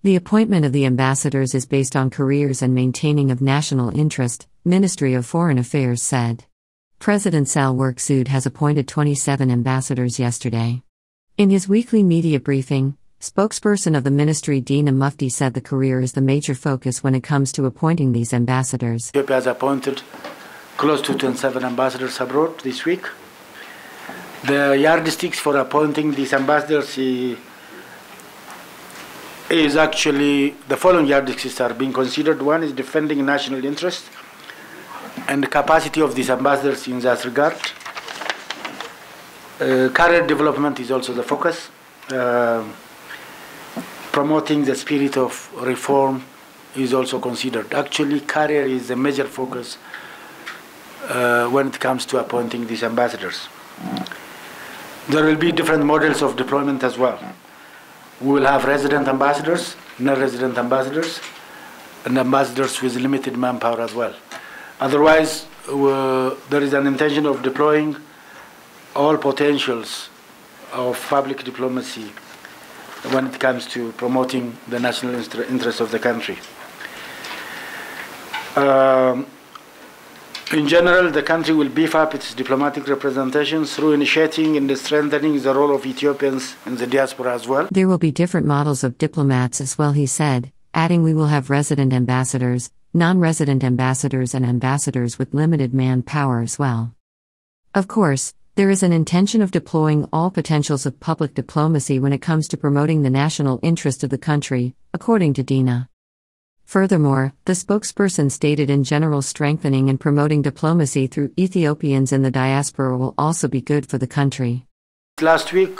The appointment of the ambassadors is based on careers and maintaining of national interest, Ministry of Foreign Affairs said. President Saleh Work Suud has appointed 27 ambassadors yesterday. In his weekly media briefing, spokesperson of the ministry Dina Mufti said the career is the major focus when it comes to appointing these ambassadors. Ethiopia has appointed close to 27 ambassadors abroad this week. The yardsticks for appointing these ambassadors is actually the following yardsticks are being considered. One is defending national interest and the capacity of these ambassadors in that regard. Career development is also the focus. Promoting the spirit of reform is also considered. Actually, career is a major focus when it comes to appointing these ambassadors. There will be different models of deployment as well. We will have resident ambassadors, non-resident ambassadors, and ambassadors with limited manpower as well. Otherwise, there is an intention of deploying all potentials of public diplomacy when it comes to promoting the national interest of the country. In general, the country will beef up its diplomatic representation through initiating and strengthening the role of Ethiopians in the diaspora as well. There will be different models of diplomats as well, he said, adding we will have resident ambassadors, non-resident ambassadors and ambassadors with limited manpower as well. Of course, there is an intention of deploying all potentials of public diplomacy when it comes to promoting the national interest of the country, according to Dina. Furthermore, the spokesperson stated in general strengthening and promoting diplomacy through Ethiopians in the diaspora will also be good for the country. Last week,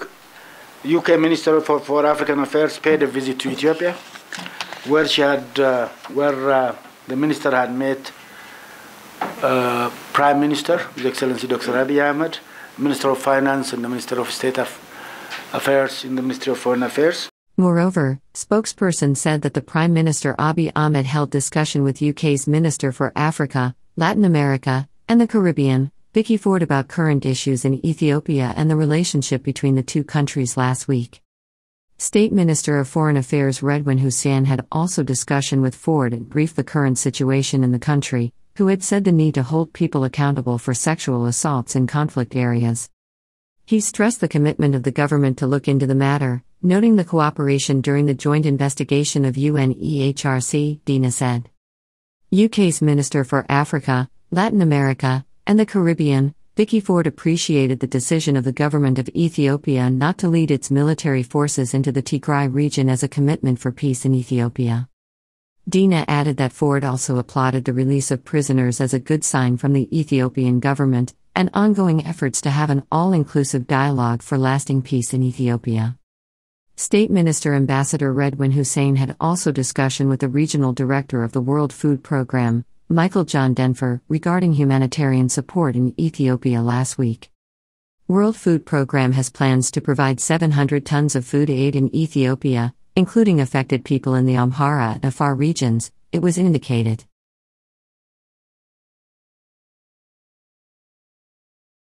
UK Minister for African Affairs paid a visit to Ethiopia, where the minister had met Prime Minister, His Excellency Dr. Abiy Ahmed, Minister of Finance and the Minister of State Affairs in the Ministry of Foreign Affairs. Moreover, spokesperson said that the Prime Minister Abiy Ahmed held discussion with UK's Minister for Africa, Latin America, and the Caribbean, Vicky Ford, about current issues in Ethiopia and the relationship between the two countries last week. State Minister of Foreign Affairs Redwan Hussein had also discussion with Ford and briefed the current situation in the country, who had said the need to hold people accountable for sexual assaults in conflict areas. He stressed the commitment of the government to look into the matter, noting the cooperation during the joint investigation of UNEHRC, Dina said. UK's Minister for Africa, Latin America, and the Caribbean, Vicky Ford, appreciated the decision of the government of Ethiopia not to lead its military forces into the Tigray region as a commitment for peace in Ethiopia. Dina added that Ford also applauded the release of prisoners as a good sign from the Ethiopian government, and ongoing efforts to have an all-inclusive dialogue for lasting peace in Ethiopia. State Minister Ambassador Redwan Hussein had also discussion with the Regional Director of the World Food Programme, Michael John Denfer, regarding humanitarian support in Ethiopia last week. World Food Programme has plans to provide 700 tons of food aid in Ethiopia, including affected people in the Amhara and Afar regions, it was indicated.